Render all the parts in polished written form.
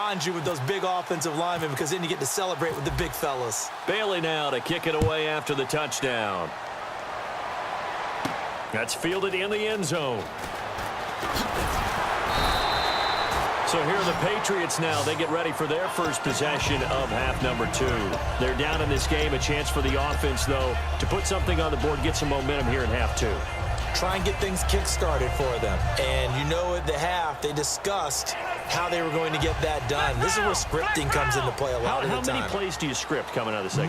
bond you with those big offensive linemen because then you get to celebrate with the big fellas. Bailey now to kick it away after the touchdown. That's fielded in the end zone. So here are the Patriots now. They get ready for their first possession of half number 2. They're down in this game. A chance for the offense, though, to put something on the board, get some momentum here in half 2. Try and get things kick-started for them. And you know at the half, they discussed how they were going to get that done. This is where scripting comes into play a lot of the time. How many plays do you script coming out of the second?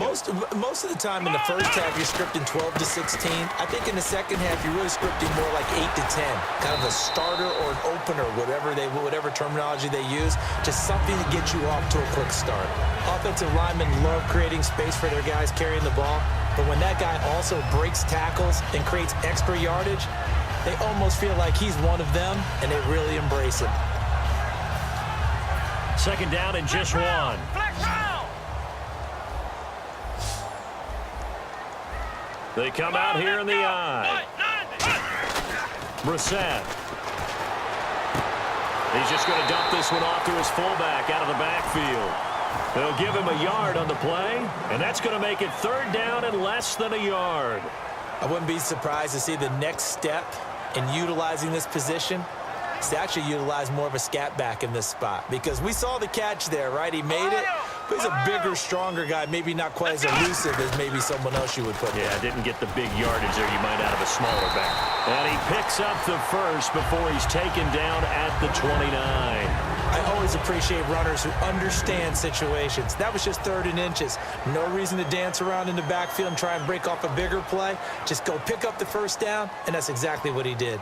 Most of the time in the first half, you're scripting 12 to 16. I think in the second half, you're really scripting more like 8 to 10. Kind of a starter or an opener, whatever terminology they use. Just something to get you off to a quick start. Offensive linemen love creating space for their guys carrying the ball. But when that guy also breaks tackles and creates extra yardage, they almost feel like he's one of them, and they really embrace him. Second down and just one. They come out here in the eye. Brissett. He's just going to dump this one off to his fullback out of the backfield. They'll give him a yard on the play, and that's going to make it third down and less than a yard. I wouldn't be surprised to see the next step in utilizing this position is to actually utilize more of a scat back in this spot, because we saw the catch there, right? He made it, but he's a bigger, stronger guy, maybe not quite as elusive as maybe someone else you would put there. Yeah, didn't get the big yardage there you might out of a smaller back. And he picks up the first before he's taken down at the 29. I always appreciate runners who understand situations. That was just 3rd and inches. No reason to dance around in the backfield and try and break off a bigger play. Just go pick up the first down, and that's exactly what he did.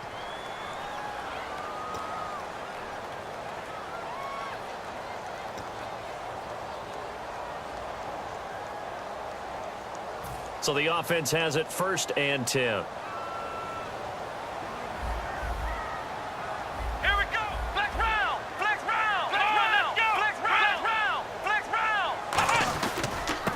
So the offense has it 1st and 10.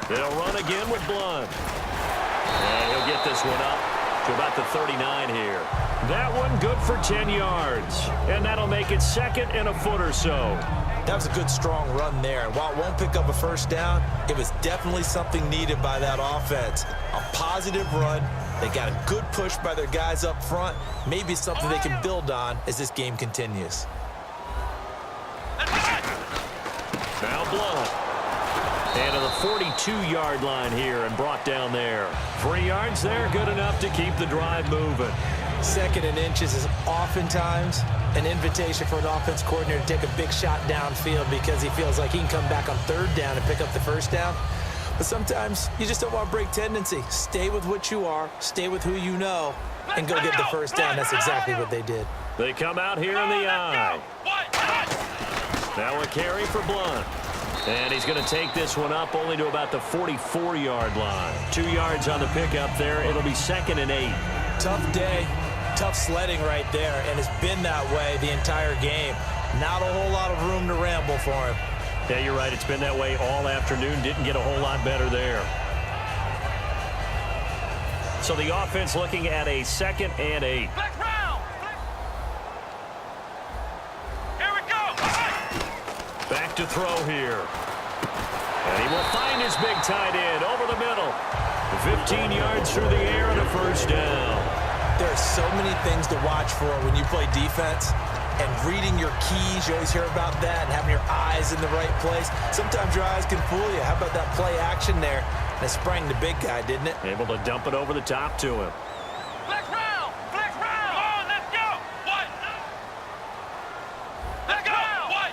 They'll run again with Blunt. And he'll get this one up to about the 39 here. That one good for 10 yards. And that'll make it 2nd and a foot or so. That was a good, strong run there. And while it won't pick up a first down, it was definitely something needed by that offense. A positive run. They got a good push by their guys up front. Maybe something they can build on as this game continues. Now Blunt. And to the 42-yard line here and brought down there. 3 yards there, good enough to keep the drive moving. 2nd and inches is oftentimes an invitation for an offense coordinator to take a big shot downfield because he feels like he can come back on 3rd down and pick up the first down. But sometimes you just don't want to break tendency. Stay with what you are, stay with who you know, and go get the first down. That's exactly what they did. They come out here in the eye. Now a carry for Blunt. And he's going to take this one up only to about the 44-yard line. 2 yards on the pickup there. It'll be 2nd and 8. Tough day, tough sledding right there, and it's been that way the entire game. Not a whole lot of room to ramble for him. Yeah, you're right. It's been that way all afternoon. Didn't get a whole lot better there. So the offense looking at a 2nd and 8. Back to throw here. And he will find his big tight end over the middle. 15 yards through the air and a first down. There are so many things to watch for when you play defense. And reading your keys, you always hear about that, and having your eyes in the right place. Sometimes your eyes can fool you. How about that play action there? That sprang the big guy, didn't it? Able to dump it over the top to him. Flex round! Flex round! Come on, let's go! What? Let's go! What?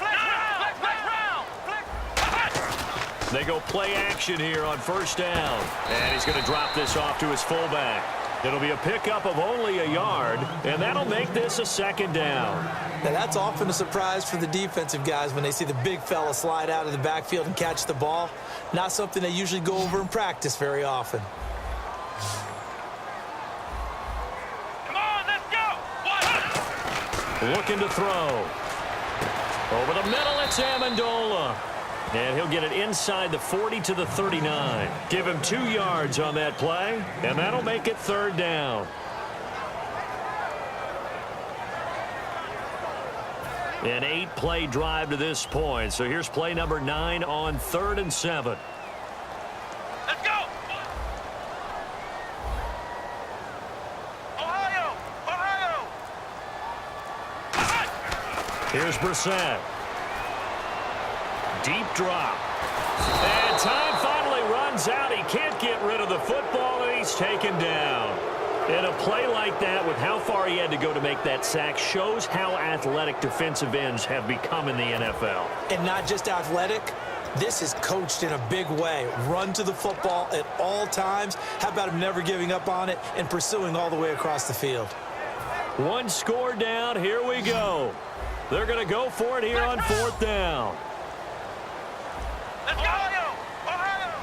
Flex round! Flex! They go play action here on first down. And he's going to drop this off to his fullback. It'll be a pickup of only a yard, and that'll make this a 2nd down. Now, that's often a surprise for the defensive guys when they see the big fella slide out of the backfield and catch the ball. Not something they usually go over in practice very often. Come on, let's go! What? Looking to throw. Over the middle, it's Amendola. And he'll get it inside the 40 to the 39. Give him 2 yards on that play, and that'll make it 3rd down. An 8-play drive to this point. So here's play number 9 on 3rd and 7. Let's go! Ohio! Ohio! Here's Brissett. Deep drop. And time finally runs out. He can't get rid of the football, and he's taken down. And a play like that, with how far he had to go to make that sack, shows how athletic defensive ends have become in the NFL. And not just athletic. This is coached in a big way. Run to the football at all times. How about him never giving up on it and pursuing all the way across the field? One score down. Here we go. They're going to go for it here on 4th down. Let's go! Ohio!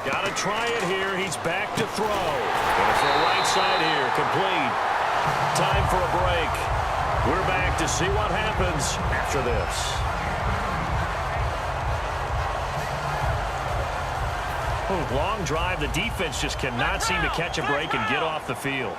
Got to try it here. He's back to throw. Going for a right side here. Complete. Time for a break. We're back to see what happens after this. Long drive. The defense just cannot seem to catch a break and get off the field.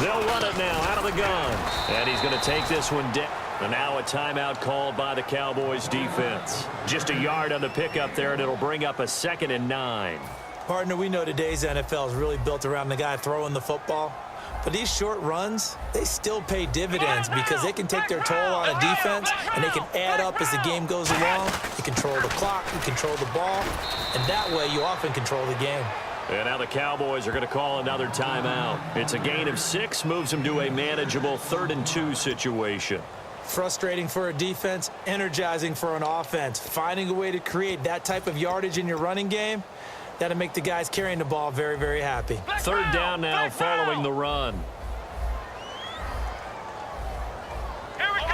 They'll run it now out of the gun. And he's going to take this one down. And now a timeout called by the Cowboys defense. Just a yard on the pickup there, and it'll bring up a 2nd and 9. Partner, we know today's NFL is really built around the guy throwing the football. But these short runs, they still pay dividends because they can take their toll on a defense, and they can add up as the game goes along. You control the clock, you control the ball, and that way you often control the game. And now the Cowboys are going to call another timeout. It's a gain of 6, moves them to a manageable 3rd and 2 situation. Frustrating for a defense, energizing for an offense. Finding a way to create that type of yardage in your running game, that'll make the guys carrying the ball very, very happy. 3rd down now following the run. Here we go!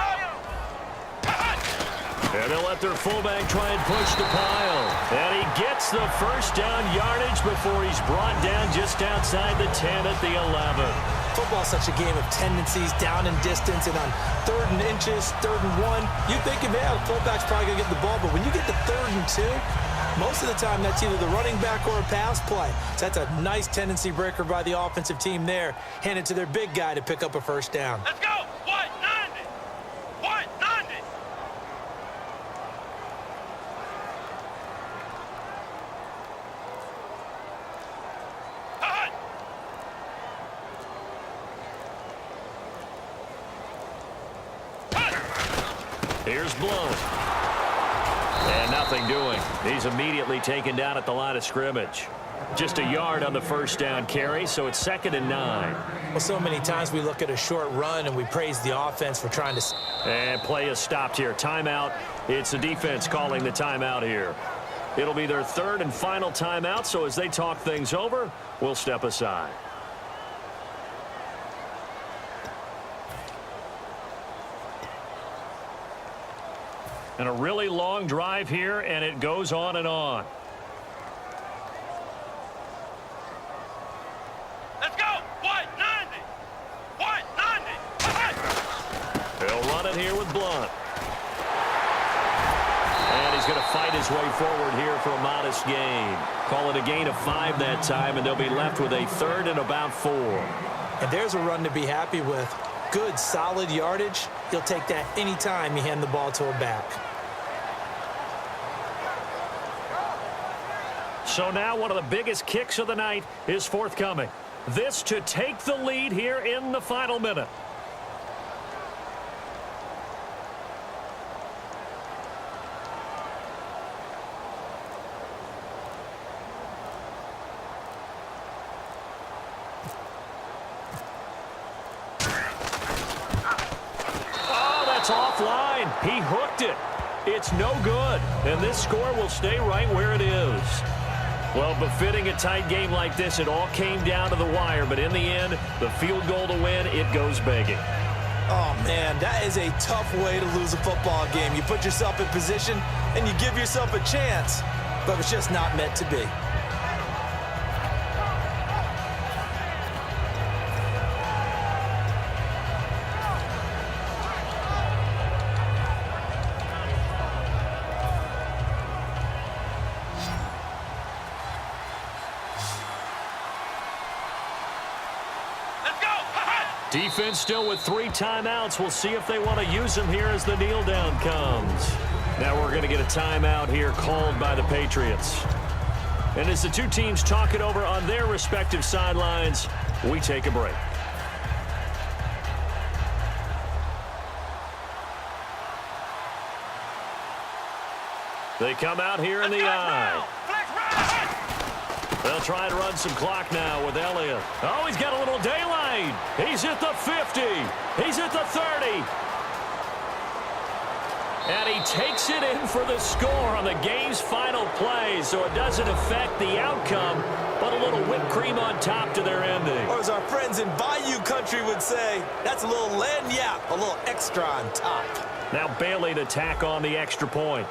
And they'll let their fullback try and push the pile. And he gets the 1st down yardage before he's brought down just outside the 10 at the 11. Football's such a game of tendencies, down and distance, and on 3rd and inches, 3rd and 1, you think, yeah, the fullback's probably going to get the ball, but when you get to 3rd and 2, most of the time that's either the running back or a pass play. So that's a nice tendency breaker by the offensive team there, handed to their big guy to pick up a 1st down. Let's go! 190! 190! Here's Blunt. And nothing doing. He's immediately taken down at the line of scrimmage. Just a yard on the 1st down carry, so it's 2nd and 9. Well, so many times we look at a short run and we praise the offense for trying to... And play is stopped here. Timeout. It's the defense calling the timeout here. It'll be their 3rd and final timeout, so as they talk things over, we'll step aside. And a really long drive here, and it goes on and on. Let's go! 190! 190! They'll run it here with Blunt. And he's going to fight his way forward here for a modest gain. Call it a gain of 5 that time, and they'll be left with a 3rd and about 4. And there's a run to be happy with. Good, solid yardage. You'll take that anytime you hand the ball to a back. So now one of the biggest kicks of the night is forthcoming. This to take the lead here in the final minute. Oh, that's offline. He hooked it. It's no good. And this score will stay right where it is. Well, befitting a tight game like this, it all came down to the wire. But in the end, the field goal to win, it goes begging. Oh, man, that is a tough way to lose a football game. You put yourself in position, and you give yourself a chance. But it's just not meant to be. Defense still with 3 timeouts. We'll see if they want to use them here as the kneel down comes. Now we're going to get a timeout here called by the Patriots. And as the two teams talk it over on their respective sidelines, we take a break. They come out here in the I. They'll try and run some clock now with Elliott. Oh, he's got a little daylight. He's at the 50. He's at the 30. And he takes it in for the score on the game's final play, so it doesn't affect the outcome, but a little whipped cream on top to their ending. Or as our friends in Bayou Country would say, that's a little lagniappe, a little extra on top. Now Bailey to tack on the extra point.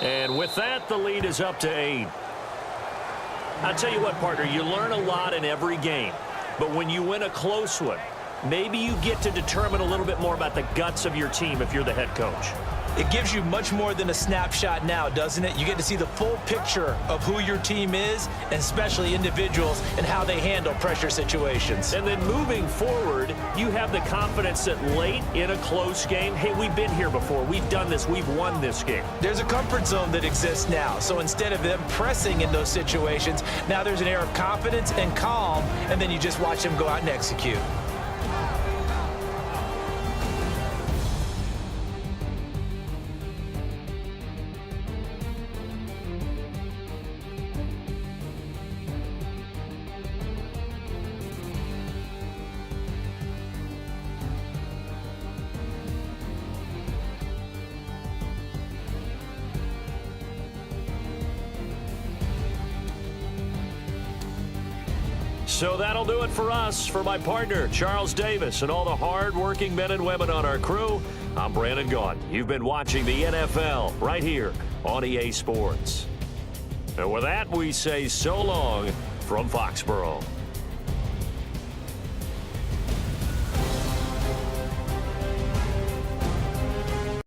And with that, the lead is up to 8. I'll tell you what, partner, you learn a lot in every game. But when you win a close one, maybe you get to determine a little bit more about the guts of your team if you're the head coach. It gives you much more than a snapshot now, doesn't it? You get to see the full picture of who your team is, and especially individuals, and how they handle pressure situations. And then moving forward, you have the confidence that late in a close game, hey, we've been here before. We've done this. We've won this game. There's a comfort zone that exists now. So instead of them pressing in those situations, now there's an air of confidence and calm, and then you just watch them go out and execute. So that'll do it for us. For my partner, Charles Davis, and all the hard-working men and women on our crew, I'm Brandon Gaudin. You've been watching the NFL right here on EA Sports. And with that, we say so long from Foxborough.